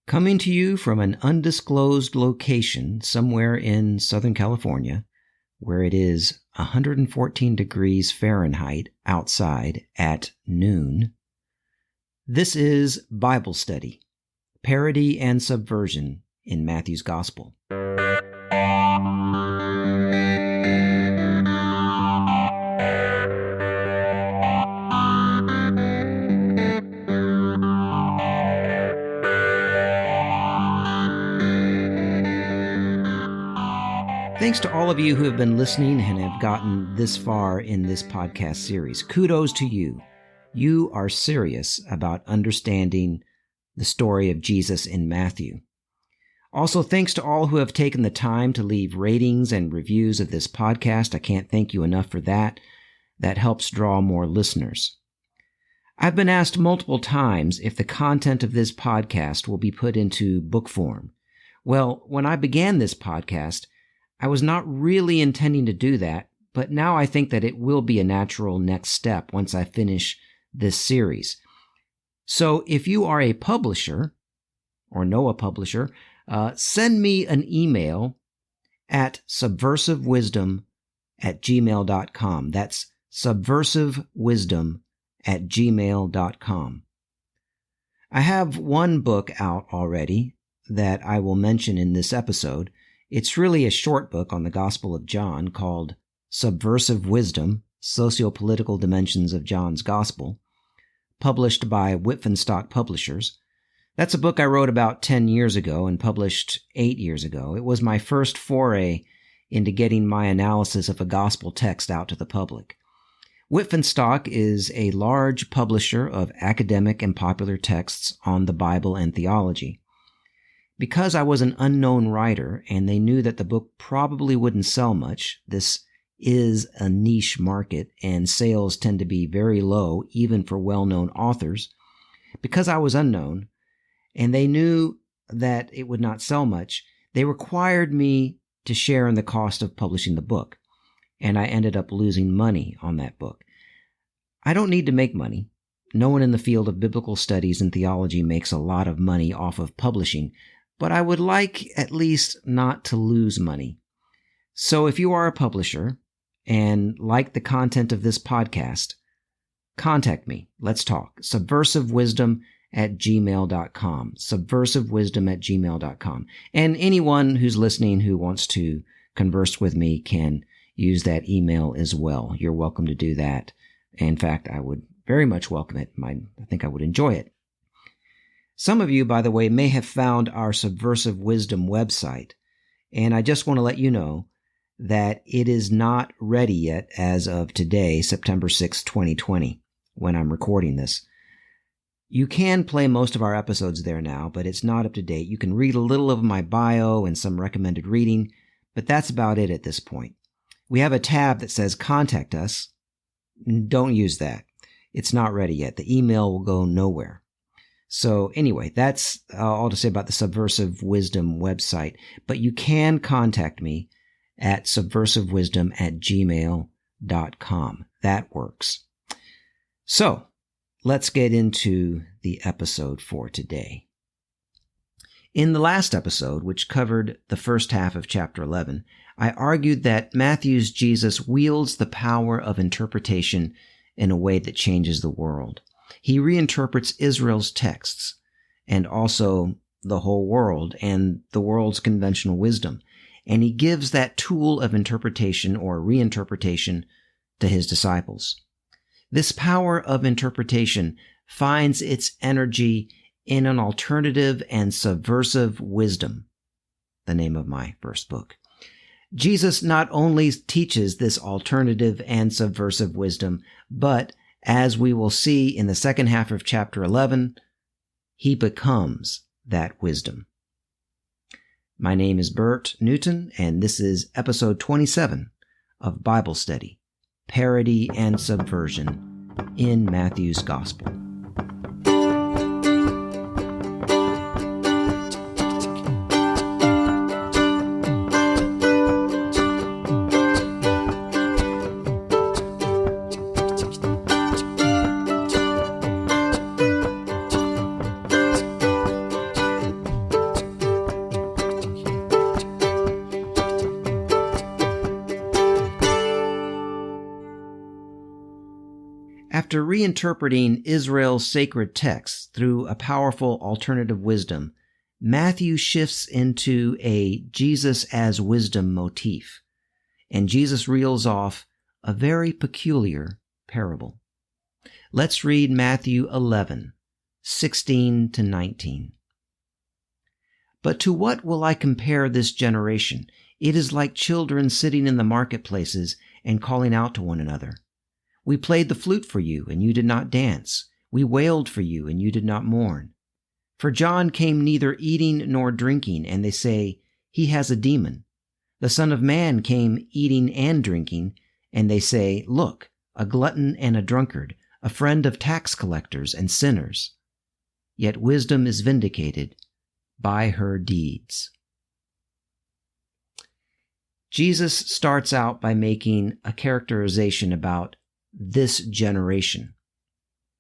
Coming to you from an undisclosed location somewhere in Southern California, where it is 114 degrees Fahrenheit outside at noon, this is Bible Study, Parody and Subversion in Matthew's Gospel. Thanks to all of you who have been listening and have gotten this far in this podcast series. Kudos to you. You are serious about understanding the story of Jesus in Matthew. Also, thanks to all who have taken the time to leave ratings and reviews of this podcast. I can't thank you enough for that. That helps draw more listeners. I've been asked multiple times if the content of this podcast will be put into book form. Well, when I began this podcast, I was not really intending to do that, but now I think that it will be a natural next step once I finish this series. So if you are a publisher or know a publisher, send me an email at subversivewisdom@gmail.com. That's subversivewisdom@gmail.com. I have one book out already that I will mention in this episode. It's really a short book on the Gospel of John called Subversive Wisdom, Sociopolitical Dimensions of John's Gospel, published by Whitfenstock Publishers. That's a book I wrote about 10 years ago and published 8 years ago. It was my first foray into getting my analysis of a gospel text out to the public. Whitfenstock is a large publisher of academic and popular texts on the Bible and theology. Because I was an unknown writer and they knew that the book probably wouldn't sell much, this is a niche market and sales tend to be very low even for well-known authors. Because I was unknown and they knew that it would not sell much, they required me to share in the cost of publishing the book, and I ended up losing money on that book. I don't need to make money. No one in the field of biblical studies and theology makes a lot of money off of publishing, but I would like at least not to lose money. So if you are a publisher and like the content of this podcast, contact me. Let's talk. subversivewisdom@gmail.com. subversivewisdom@gmail.com. And anyone who's listening who wants to converse with me can use that email as well. You're welcome to do that. In fact, I would very much welcome it. I think I would enjoy it. Some of you, by the way, may have found our Subversive Wisdom website, and I just want to let you know that it is not ready yet as of today, September 6, 2020, when I'm recording this. You can play most of our episodes there now, but it's not up to date. You can read a little of my bio and some recommended reading, but that's about it at this point. We have a tab that says Contact Us. Don't use that. It's not ready yet. The email will go nowhere. So anyway, that's all to say about the Subversive Wisdom website. But you can contact me at subversivewisdom@gmail.com. That works. So let's get into the episode for today. In the last episode, which covered the first half of chapter 11, I argued that Matthew's Jesus wields the power of interpretation in a way that changes the world. He reinterprets Israel's texts and also the whole world and the world's conventional wisdom. And he gives that tool of interpretation or reinterpretation to his disciples. This power of interpretation finds its energy in an alternative and subversive wisdom, the name of my first book. Jesus not only teaches this alternative and subversive wisdom, but as we will see in the second half of chapter 11, he becomes that wisdom. My name is Bert Newton, and this is episode 27 of Bible Study, Parody and Subversion in Matthew's Gospel. After reinterpreting Israel's sacred texts through a powerful alternative wisdom, Matthew shifts into a Jesus as wisdom motif, and Jesus reels off a very peculiar parable. Let's read Matthew 11:16-19. But to what will I compare this generation? It is like children sitting in the marketplaces and calling out to one another. We played the flute for you, and you did not dance. We wailed for you, and you did not mourn. For John came neither eating nor drinking, and they say, he has a demon. The Son of Man came eating and drinking, and they say, look, a glutton and a drunkard, a friend of tax collectors and sinners. Yet wisdom is vindicated by her deeds. Jesus starts out by making a characterization about this generation.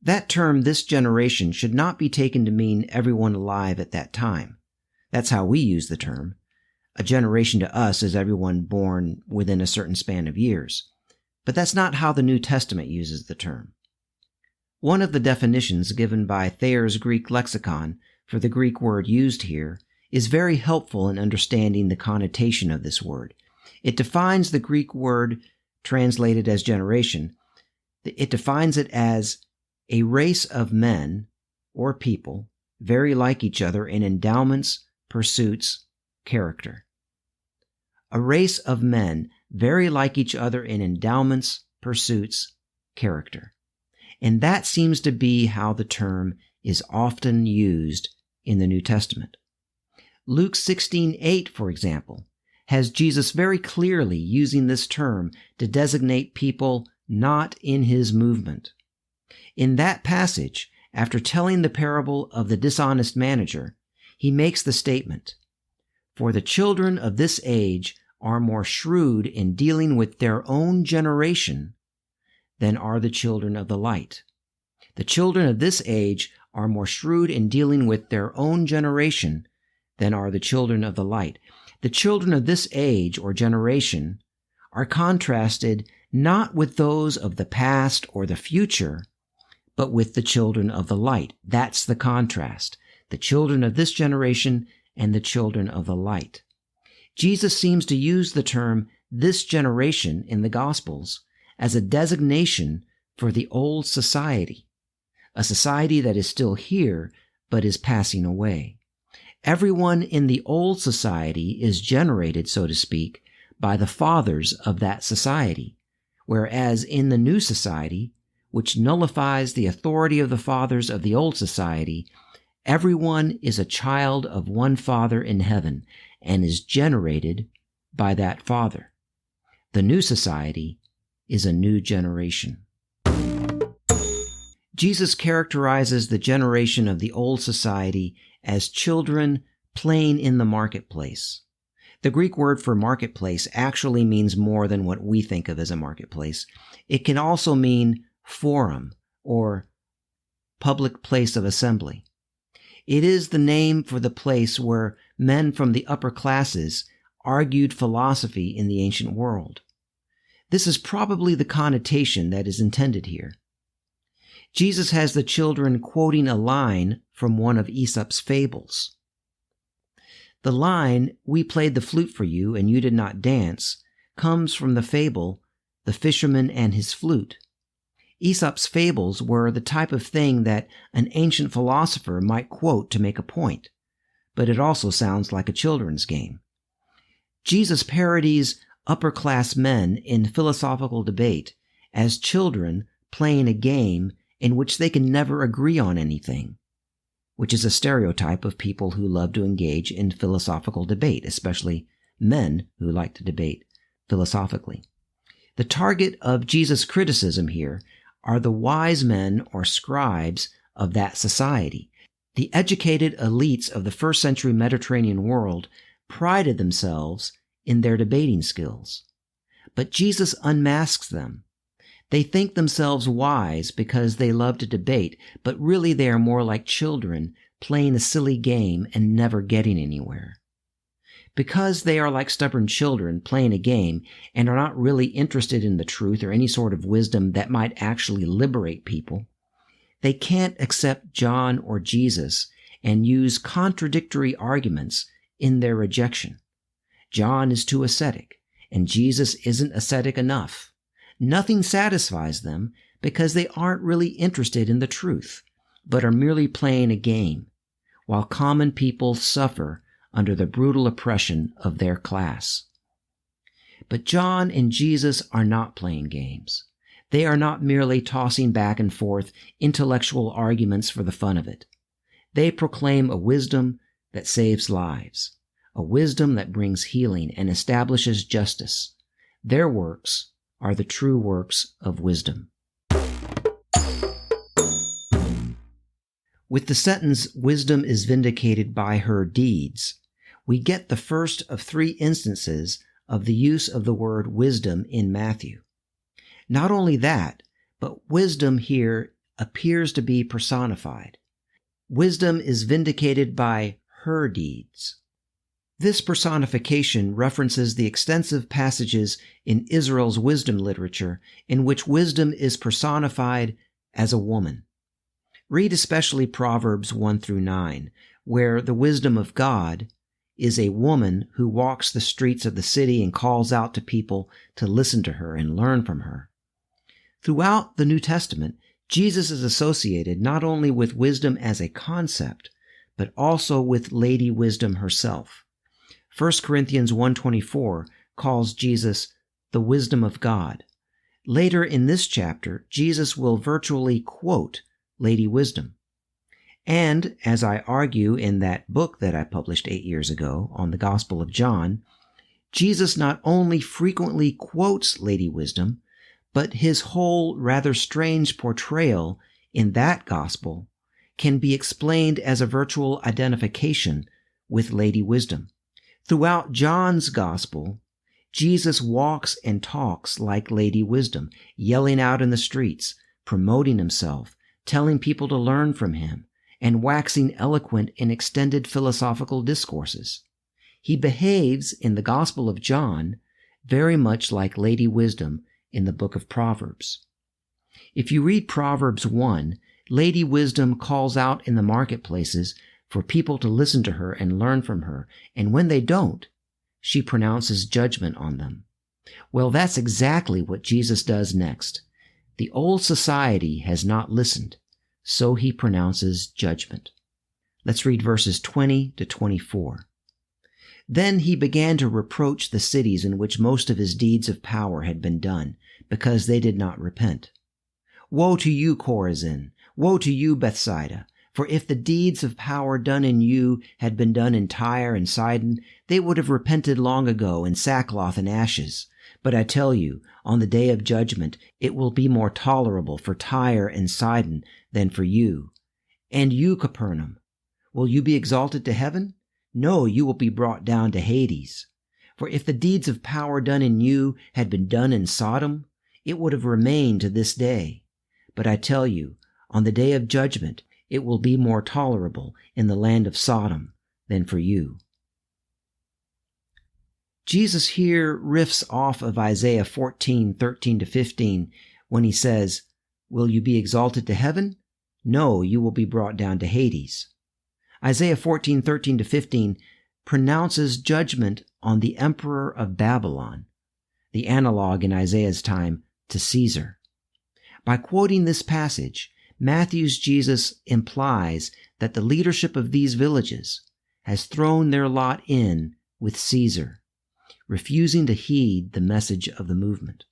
That term, this generation, should not be taken to mean everyone alive at that time. That's how we use the term. A generation to us is everyone born within a certain span of years. But that's not how the New Testament uses the term. One of the definitions given by Thayer's Greek lexicon for the Greek word used here is very helpful in understanding the connotation of this word. It defines the Greek word translated as generation. It defines it as a race of men or people very like each other in endowments, pursuits, character. A race of men very like each other in endowments, pursuits, character. And that seems to be how the term is often used in the New Testament. Luke 16:8, for example, has Jesus very clearly using this term to designate people not in his movement. In that passage, after telling the parable of the dishonest manager, he makes the statement, "For the children of this age are more shrewd in dealing with their own generation than are the children of the light." The children of this age are more shrewd in dealing with their own generation than are the children of the light. The children of this age or generation are contrasted not with those of the past or the future, but with the children of the light. That's the contrast. The children of this generation and the children of the light. Jesus seems to use the term this generation in the Gospels as a designation for the old society, a society that is still here but is passing away. Everyone in the old society is generated, so to speak, by the fathers of that society, whereas in the new society, which nullifies the authority of the fathers of the old society, everyone is a child of one Father in heaven and is generated by that Father. The new society is a new generation. Jesus characterizes the generation of the old society as children playing in the marketplace. The Greek word for marketplace actually means more than what we think of as a marketplace. It can also mean forum or public place of assembly. It is the name for the place where men from the upper classes argued philosophy in the ancient world. This is probably the connotation that is intended here. Jesus has the children quoting a line from one of Aesop's fables. The line, "We played the flute for you and you did not dance," comes from the fable, "The Fisherman and His Flute." Aesop's fables were the type of thing that an ancient philosopher might quote to make a point, but it also sounds like a children's game. Jesus parodies upper-class men in philosophical debate as children playing a game in which they can never agree on anything, which is a stereotype of people who love to engage in philosophical debate, especially men who like to debate philosophically. The target of Jesus' criticism here are the wise men or scribes of that society. The educated elites of the first century Mediterranean world prided themselves in their debating skills. But Jesus unmasks them. They think themselves wise because they love to debate, but really they are more like children playing a silly game and never getting anywhere. Because they are like stubborn children playing a game and are not really interested in the truth or any sort of wisdom that might actually liberate people, they can't accept John or Jesus and use contradictory arguments in their rejection. John is too ascetic, and Jesus isn't ascetic enough. Nothing satisfies them because they aren't really interested in the truth, but are merely playing a game, while common people suffer under the brutal oppression of their class. But John and Jesus are not playing games. They are not merely tossing back and forth intellectual arguments for the fun of it. They proclaim a wisdom that saves lives, a wisdom that brings healing and establishes justice. Their works are the true works of wisdom. With the sentence, "Wisdom is vindicated by her deeds," we get the first of 3 instances of the use of the word wisdom in Matthew. Not only that, but wisdom here appears to be personified. Wisdom is vindicated by her deeds. This personification references the extensive passages in Israel's wisdom literature in which wisdom is personified as a woman. Read especially Proverbs 1 through 9, where the wisdom of God is a woman who walks the streets of the city and calls out to people to listen to her and learn from her. Throughout the New Testament, Jesus is associated not only with wisdom as a concept, but also with Lady Wisdom herself. 1 Corinthians 1:24 calls Jesus the wisdom of God. Later in this chapter, Jesus will virtually quote Lady Wisdom. And, as I argue in that book that I published 8 years ago on the Gospel of John, Jesus not only frequently quotes Lady Wisdom, but his whole rather strange portrayal in that gospel can be explained as a virtual identification with Lady Wisdom. Throughout John's gospel, Jesus walks and talks like Lady Wisdom, yelling out in the streets, promoting himself, telling people to learn from him, and waxing eloquent in extended philosophical discourses. He behaves in the Gospel of John very much like Lady Wisdom in the book of Proverbs. If you read Proverbs 1, Lady Wisdom calls out in the marketplaces for people to listen to her and learn from her, and when they don't, she pronounces judgment on them. Well, that's exactly what Jesus does next. The old society has not listened, so he pronounces judgment. Let's read verses 20 to 24. Then he began to reproach the cities in which most of his deeds of power had been done, because they did not repent. Woe to you, Chorazin! Woe to you, Bethsaida! For if the deeds of power done in you had been done in Tyre and Sidon, they would have repented long ago in sackcloth and ashes. But I tell you, on the day of judgment, it will be more tolerable for Tyre and Sidon than for you. And you, Capernaum, will you be exalted to heaven? No, you will be brought down to Hades. For if the deeds of power done in you had been done in Sodom, it would have remained to this day. But I tell you, on the day of judgment, it will be more tolerable in the land of Sodom than for you. Jesus here riffs off of Isaiah 14:13-15 when he says, "Will you be exalted to heaven? No, you will be brought down to Hades." Isaiah 14:13-15 pronounces judgment on the emperor of Babylon, the analog in Isaiah's time to Caesar. By quoting this passage, Matthew's Jesus implies that the leadership of these villages has thrown their lot in with Caesar, refusing to heed the message of the movement.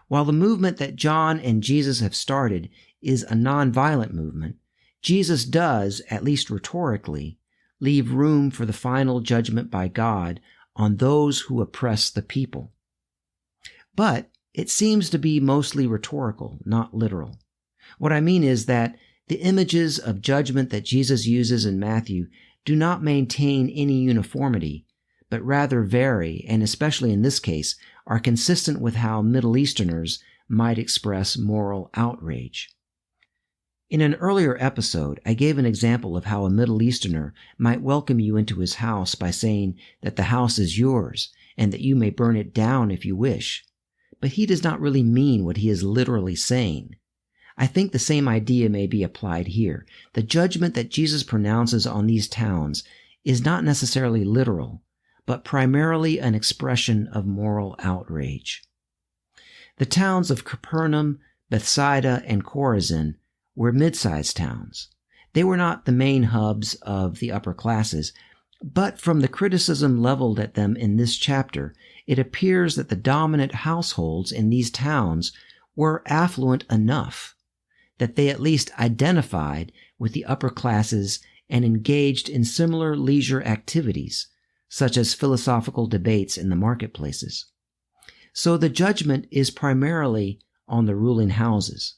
While the movement that John and Jesus have started is a nonviolent movement, Jesus does, at least rhetorically, leave room for the final judgment by God on those who oppress the people. But it seems to be mostly rhetorical, not literal. What I mean is that the images of judgment that Jesus uses in Matthew do not maintain any uniformity, but rather vary, and especially in this case, are consistent with how Middle Easterners might express moral outrage. In an earlier episode, I gave an example of how a Middle Easterner might welcome you into his house by saying that the house is yours and that you may burn it down if you wish. But he does not really mean what he is literally saying. I think the same idea may be applied here. The judgment that Jesus pronounces on these towns is not necessarily literal, but primarily an expression of moral outrage. The towns of Capernaum, Bethsaida, and Chorazin were mid-sized towns. They were not the main hubs of the upper classes, but from the criticism leveled at them in this chapter, it appears that the dominant households in these towns were affluent enough that they at least identified with the upper classes and engaged in similar leisure activities, such as philosophical debates in the marketplaces. So the judgment is primarily on the ruling houses.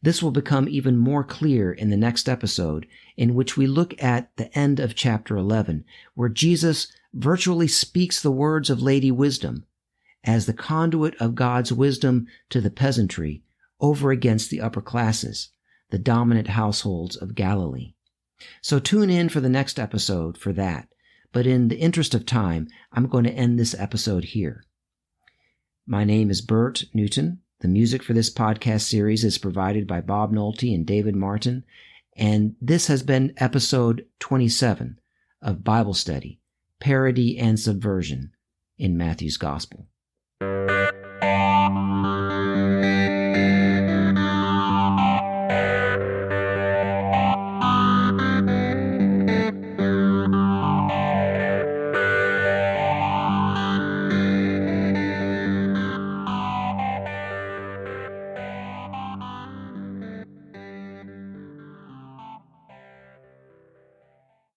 This will become even more clear in the next episode, in which we look at the end of chapter 11, where Jesus virtually speaks the words of Lady Wisdom as the conduit of God's wisdom to the peasantry over against the upper classes, the dominant households of Galilee. So tune in for the next episode for that. But in the interest of time, I'm going to end this episode here. My name is Bert Newton. The music for this podcast series is provided by Bob Nolte and David Martin, and this has been episode 27 of Bible Study, Parody and Subversion in Matthew's Gospel.